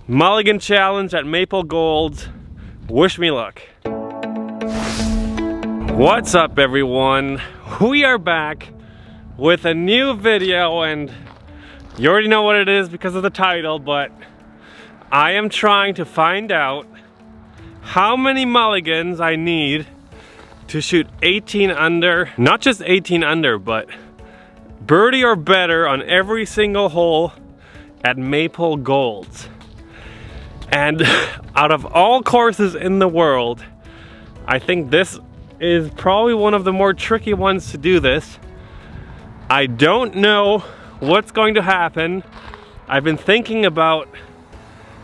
Mulligan challenge at Maple Golds. Wish me luck. What's up, everyone? We are back with a new video, and you already know what it is because of the title, but I am trying to find out how many mulligans I need to shoot 18 under. Not just 18 under, but birdie or better on every single hole at Maple Golds. And out of all courses in the world, I think this is probably one of the more tricky ones to do this. I don't know what's going to happen. I've been thinking about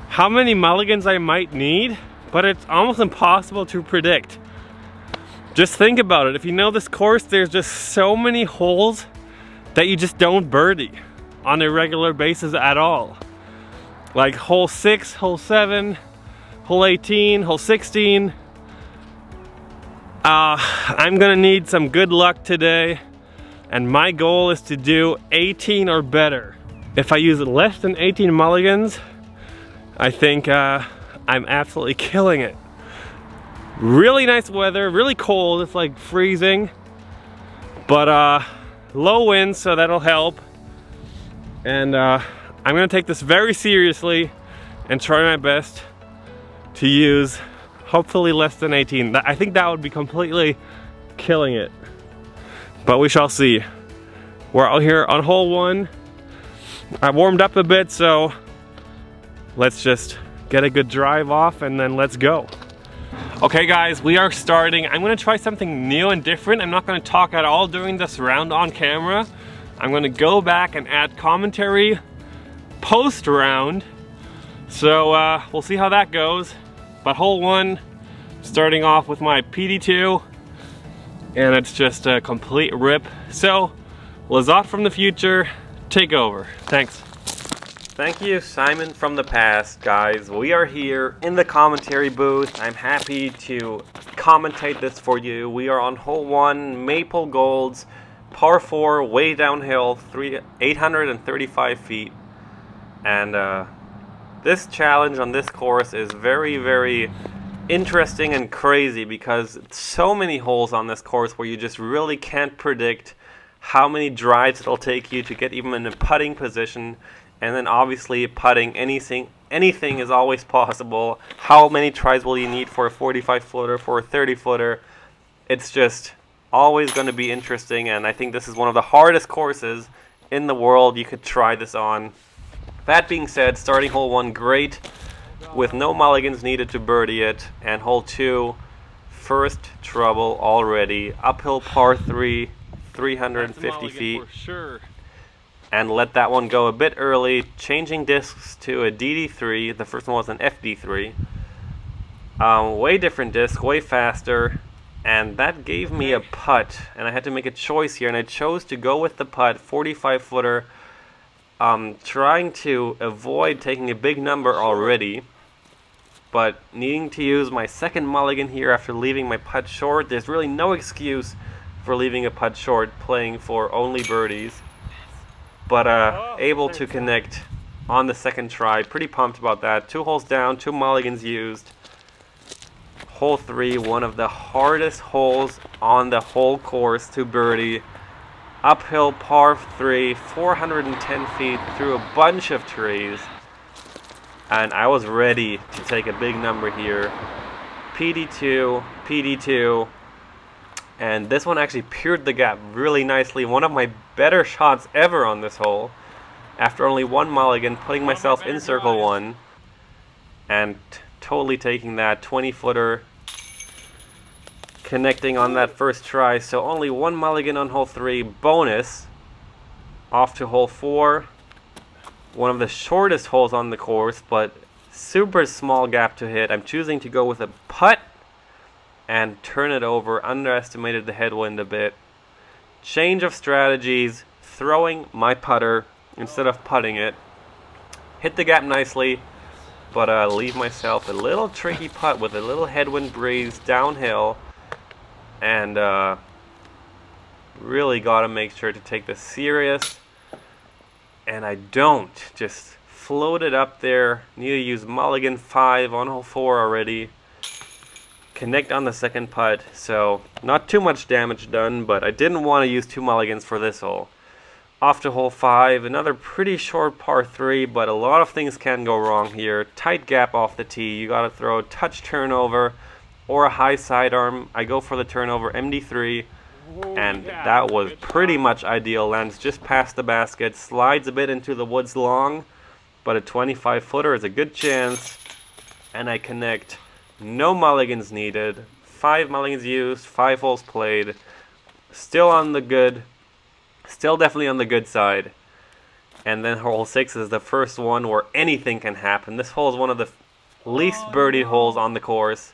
how many mulligans I might need, but it's almost impossible to predict. Just think about it. If you know this course, there's just so many holes that you just don't birdie on a regular basis at all. Like hole 6, hole 7, hole 18, hole 16. I'm gonna need some good luck today, and my goal is to do 18 or better. If I use less than 18 mulligans, I think I'm absolutely killing it. Really nice weather, really cold, it's like freezing, but low winds, so that'll help. And I'm gonna take this very seriously and try my best to use hopefully less than 18. I think that would be completely killing it, but we shall see. We're out here on hole 1. I warmed up a bit, so let's just get a good drive off and then let's go. Okay guys, we are starting. I'm gonna try something new and different. I'm not gonna talk at all during this round on camera. I'm gonna go back and add commentary post round, so we'll see how that goes. But hole 1, starting off with my PD2, and it's just a complete rip. So Lizotte from the future, take over. Thanks. Thank you, Simon from the past. Guys, we are here in the commentary booth. I'm happy to commentate this for you. We are on hole 1, Maple Golds, par 4, way downhill, 835 feet. And this challenge on this course is very, very interesting and crazy because so many holes on this course where you just really can't predict how many drives it'll take you to get even in a putting position. And then obviously putting anything is always possible. How many tries will you need for a 45 footer, for a 30 footer? It's just always going to be interesting, and I think this is one of the hardest courses in the world you could try this on. That being said, starting hole 1 great, with no mulligans needed to birdie it, and hole 2, first trouble already. Uphill par 3, 350 feet. For sure. And let that one go a bit early, changing discs to a DD3. The first one was an FD3. Way different disc, way faster, and that gave me a putt, and I had to make a choice here, and I chose to go with the putt, 45 footer. Trying to avoid taking a big number already, but needing to use my second mulligan here after leaving my putt short. There's really no excuse for leaving a putt short, playing for only birdies, but able to connect on the second try. Pretty pumped about that. 2 holes down, 2 mulligans used. Hole 3, one of the hardest holes on the whole course to birdie. Uphill par 3, 410 feet through a bunch of trees, and I was ready to take a big number here. PD2, and this one actually peered the gap really nicely. One of my better shots ever on this hole. After only 1 mulligan, putting myself in circle 1, and totally taking that 20 footer. Connecting on that first try, so only 1 mulligan on hole 3. Bonus, off to hole 4, one of the shortest holes on the course, but super small gap to hit. I'm choosing to go with a putt and turn it over. Underestimated the headwind a bit. Change of strategies, throwing my putter instead of putting it. Hit the gap nicely, but leave myself a little tricky putt with a little headwind breeze downhill. And really got to make sure to take this serious, and I don't just floated up there. Need to use mulligan 5 on hole 4 already. Connect on the second putt, so not too much damage done, but I didn't want to use 2 mulligans for this hole. Off to hole 5, another pretty short par 3, but a lot of things can go wrong here. Tight gap off the tee, you gotta throw a touch turnover or a high sidearm. I go for the turnover, MD3, and that was pretty much ideal. Lands just past the basket, slides a bit into the woods long, but a 25 footer is a good chance, and I connect. No mulligans needed, 5 mulligans used, 5 holes played, still on the good, still definitely on the good side. And then hole 6 is the first one where anything can happen. This hole is one of the least birdied holes on the course,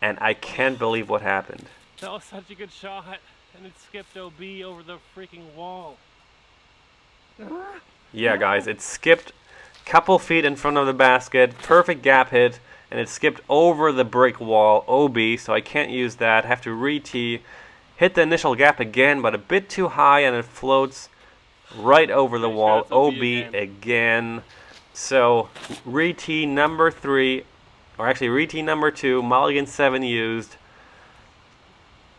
and I can't believe what happened. That was such a good shot, and it skipped OB over the freaking wall. Yeah, guys, it skipped a couple feet in front of the basket, perfect gap hit, and it skipped over the brick wall, OB, so I can't use that. Have to re-tee, hit the initial gap again, but a bit too high, and it floats right over the wall, OB again. So re-tee number 3, or actually re-tee number 2, mulligan 7 used,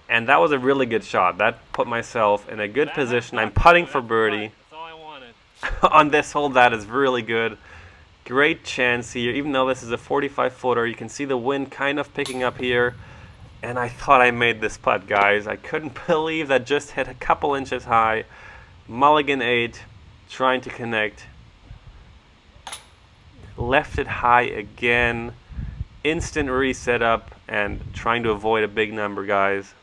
and that was a really good shot. That put myself in a good position. I'm putting for birdie. That's all I wanted. On this hole, that is really good. Great chance here, even though this is a 45 footer. You can see the wind kind of picking up here, and I thought I made this putt, guys. I couldn't believe that just hit a couple inches high. Mulligan 8, trying to connect. Left it high again. Instant reset up and trying to avoid a big number, guys.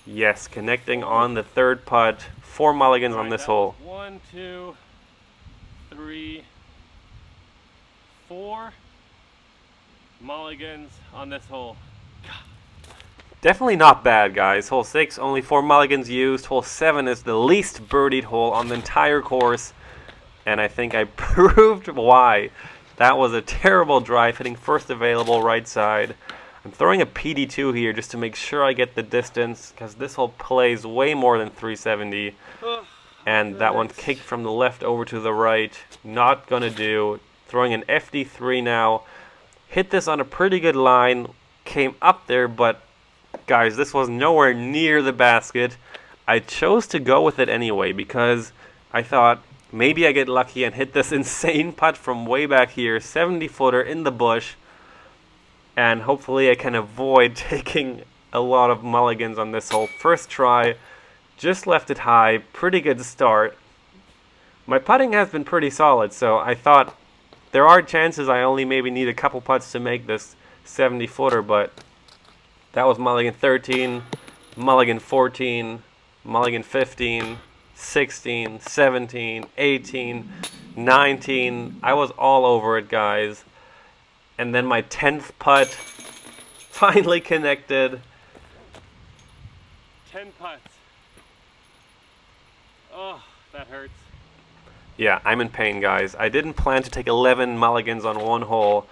Yes, connecting on the third putt. 4 mulligans on this hole. 1, 2, 3, 4 mulligans on this hole. Definitely not bad, guys. Hole 6, only 4 mulligans used. Hole 7 is the least birdied hole on the entire course, and I think I proved why. That was a terrible drive, hitting first available right side. I'm throwing a PD2 here just to make sure I get the distance, because this hole plays way more than 370. And that one kicked from the left over to the right. Not gonna do. Throwing an FD3 now. Hit this on a pretty good line. Came up there, but guys, this was nowhere near the basket. I chose to go with it anyway because I thought maybe I get lucky and hit this insane putt from way back here. 70 footer in the bush. And hopefully I can avoid taking a lot of mulligans on this hole. First try. Just left it high, pretty good start. My putting has been pretty solid, so I thought there are chances I only maybe need a couple putts to make this 70 footer, but that was mulligan 13, mulligan 14, mulligan 15, 16, 17, 18, 19. I was all over it, guys. And then my 10th putt finally connected. 10 putts. Oh, that hurts. Yeah, I'm in pain, guys. I didn't plan to take 11 mulligans on one hole,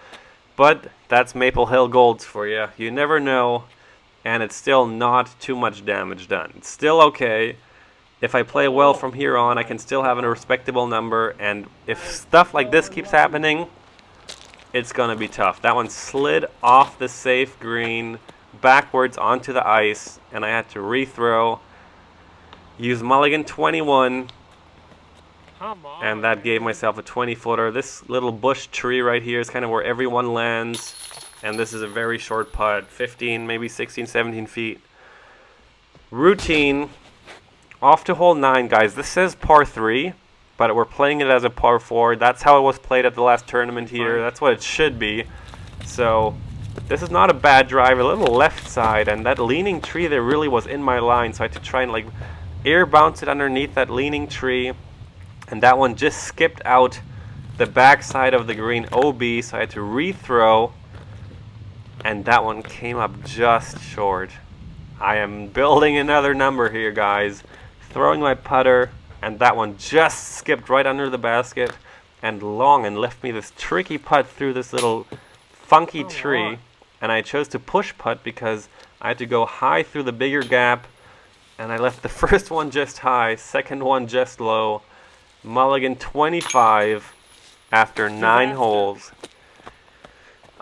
but that's Maple Hill Golds for you. You never know, and it's still not too much damage done. It's still okay. If I play well from here on, I can still have a respectable number, and if stuff like this keeps happening, it's gonna be tough. That one slid off the safe green, backwards onto the ice, and I had to rethrow. Use mulligan 21, and that gave myself a 20 footer. This little bush tree right here is kind of where everyone lands, and this is a very short putt, 15, maybe 16, 17 feet. Routine, off to hole 9, guys. This says par 3, but we're playing it as a par 4. That's how it was played at the last tournament here. That's what it should be. So this is not a bad drive, a little left side, and that leaning tree there really was in my line, so I had to try and like air bounce it underneath that leaning tree, and that one just skipped out the back side of the green OB, so I had to rethrow, and that one came up just short. I am building another number here, guys. Throwing my putter, and that one just skipped right under the basket and long and left me this tricky putt through this little funky tree, and I chose to push putt because I had to go high through the bigger gap, and I left the first one just high, second one just low, mulligan 25 after 9 holes.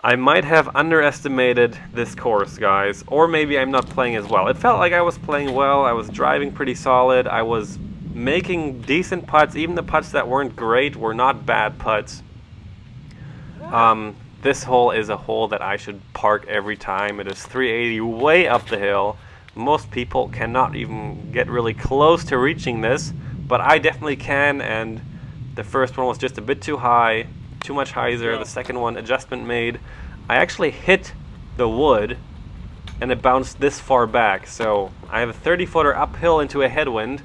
I might have underestimated this course, guys, or maybe I'm not playing as well. It felt like I was playing well. I was driving pretty solid. I was making decent putts. Even the putts that weren't great were not bad putts. This hole is a hole that I should park every time. It is 380 way up the hill. Most people cannot even get really close to reaching this, but I definitely can, and the first one was just a bit too high, too much hyzer. The second one, adjustment made. I actually hit the wood, and it bounced this far back, so I have a 30-footer uphill into a headwind,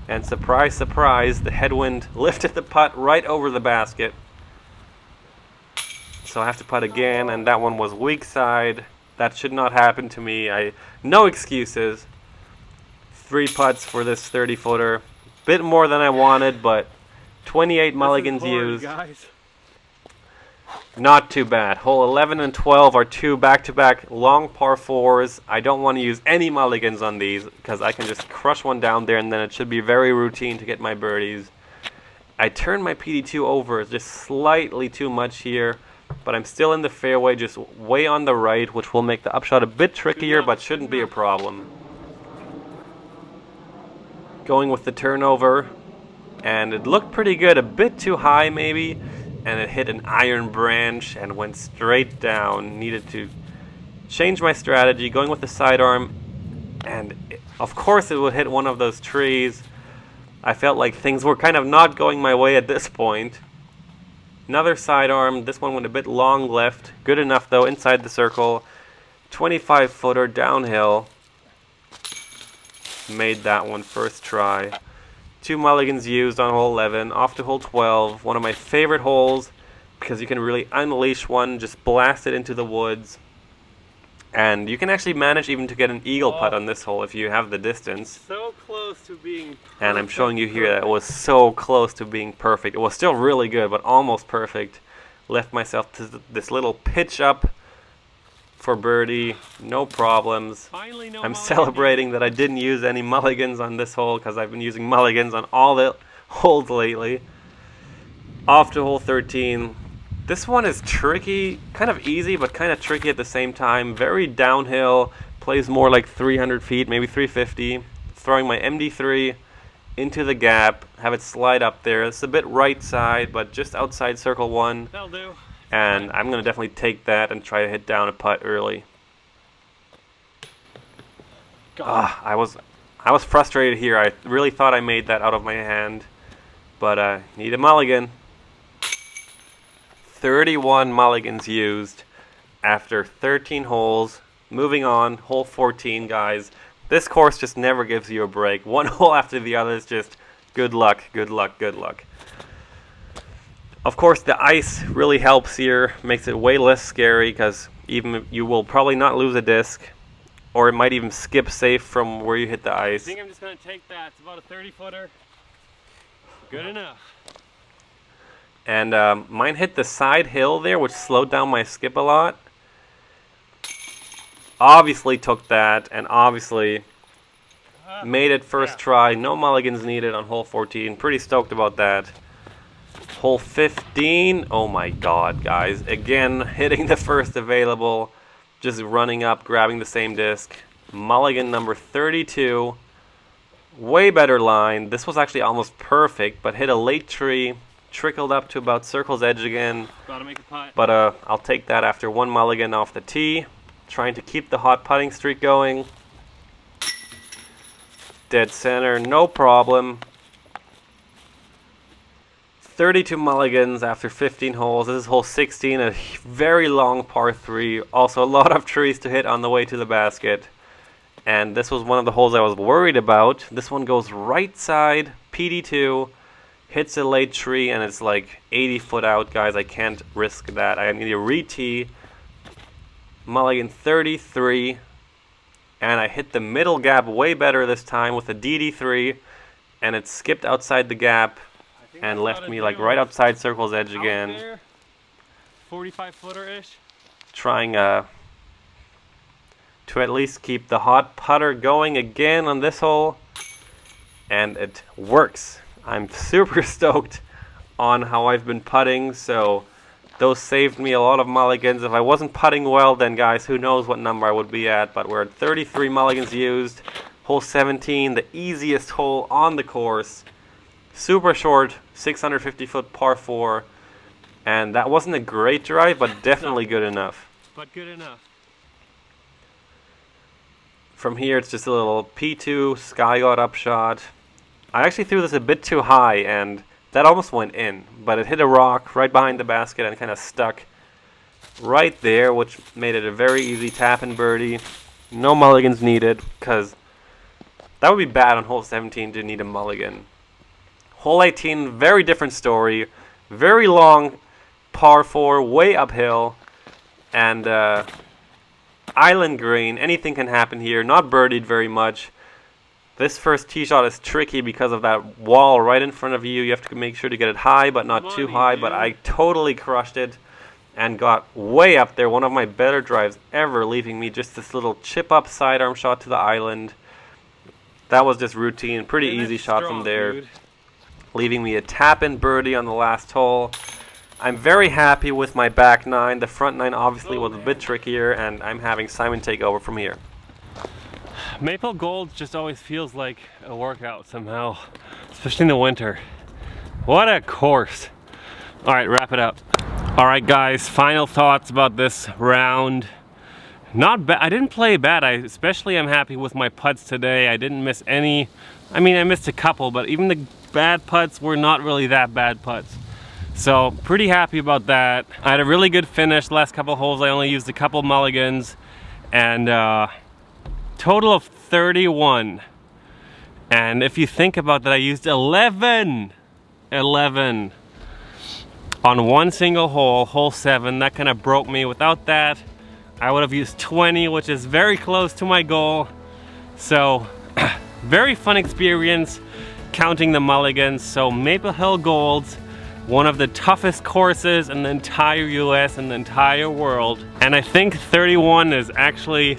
and surprise, surprise, the headwind lifted the putt right over the basket. So I have to putt again, and that one was weak side. That should not happen to me. No excuses. 3 putts for this 30-footer. Bit more than I wanted, but 28 mulligans used. Guys. Not too bad. Hole 11 and 12 are 2 back-to-back long par 4s. I don't want to use any mulligans on these because I can just crush one down there, and then it should be very routine to get my birdies. I turned my PD2 over just slightly too much here, but I'm still in the fairway, just way on the right, which will make the upshot a bit trickier, but shouldn't be a problem. Going with the turnover, and it looked pretty good, a bit too high maybe, and it hit an iron branch and went straight down. Needed to change my strategy, going with the sidearm, and of course it would hit one of those trees. I felt like things were kind of not going my way at this point. Another sidearm, this one went a bit long left, good enough though, inside the circle. 25-footer downhill, made that one first try. 2 mulligans used on hole 11, off to hole 12, one of my favorite holes because you can really unleash one, just blast it into the woods. And you can actually manage even to get an eagle putt on this hole if you have the distance. So close to being perfect. And I'm showing you here that it was so close to being perfect. It was still really good, but almost perfect. Left myself to this little pitch up for birdie, no problems. Finally, no I'm mulligans. celebrating that I didn't use any mulligans on this hole because I've been using mulligans on all the holes lately. Off to hole 13. This one is tricky, kind of easy, but kind of tricky at the same time. Very downhill, plays more like 300 feet, maybe 350. Throwing my MD3 into the gap, have it slide up there. It's a bit right side, but just outside circle 1. That'll do. And I'm going to definitely take that and try to hit down a putt early. I was frustrated here. I really thought I made that out of my hand, but need a mulligan. 31 mulligans used after 13 holes. Moving on, hole 14, guys. This course just never gives you a break. One hole after the other is just good luck, good luck, good luck. Of course, the ice really helps here, makes it way less scary because even you will probably not lose a disc, or it might even skip safe from where you hit the ice. I think I'm just going to take that. It's about a 30-footer. Good enough. And mine hit the side hill there, which slowed down my skip a lot. Obviously took that, and obviously made it first try. No mulligans needed on hole 14. Pretty stoked about that. Hole 15. Oh my god, guys. Again, hitting the first available. Just running up, grabbing the same disc. Mulligan number 32. Way better line. This was actually almost perfect, but hit a late tree. Trickled up to about circle's edge again. Gotta make a putt. But I'll take that after 1 mulligan off the tee. Trying to keep the hot putting streak going. Dead center, no problem. 32 mulligans after 15 holes. This is hole 16, a very long par 3. Also a lot of trees to hit on the way to the basket. And this was one of the holes I was worried about. This one goes right side, PD2. Hits a late tree, and it's like 80 foot out, guys. I can't risk that. I need a re-tee. Mulligan 33. And I hit the middle gap way better this time with a DD3. And it skipped outside the gap and left me like right outside circle's edge again. 45-footer-ish. Trying to at least keep the hot putter going again on this hole. And it works. I'm super stoked on how I've been putting, so those saved me a lot of mulligans. If I wasn't putting well, then guys, who knows what number I would be at, but we're at 33 mulligans used. Hole 17, the easiest hole on the course. Super short, 650-foot par 4. And that wasn't a great drive, but definitely good enough. But good enough. From here, it's just a little P2 sky yacht upshot. I actually threw this a bit too high, and that almost went in, but it hit a rock right behind the basket and kind of stuck right there, which made it a very easy tap and birdie. No mulligans needed, because that would be bad on hole 17 to need a mulligan. Hole 18, very different story. Very long par 4, way uphill, and island green. Anything can happen here. Not birdied very much. This first tee shot is tricky because of that wall right in front of you. You have to make sure to get it high, but not too high. But I totally crushed it and got way up there. One of my better drives ever, leaving me just this little chip up sidearm shot to the island. That was just routine. Pretty easy shot from there. Dude. Leaving me a tap-in birdie on the last hole. I'm very happy with my back 9. The front 9 obviously was a bit trickier, and I'm having Simon take over from here. Maple Gold just always feels like a workout somehow, especially in the winter. What a course. All right, wrap it up. All right, guys, final thoughts about this round. Not bad. I didn't play bad. Especially I'm happy with my putts today. I didn't miss any. I mean, I missed a couple, but even the bad putts were not really that bad putts. So pretty happy about that. I had a really good finish. Last couple holes I only used a couple mulligans, and total of 31. And if you think about that, I used 11 on one single hole, hole 7. That kind of broke me. Without that, I would have used 20, which is very close to my goal. So very fun experience counting the mulligans. So Maple Hill Golds, one of the toughest courses in the entire US and the entire world. And I think 31 is actually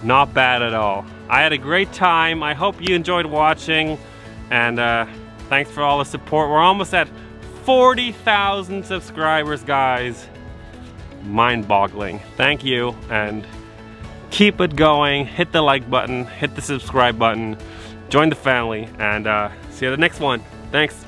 not bad at all. I had a great time. I hope you enjoyed watching, and thanks for all the support. We're almost at 40,000 subscribers, guys. Mind-boggling. Thank you, and keep it going. Hit the like button, hit the subscribe button, join the family, and see you at the next one. Thanks.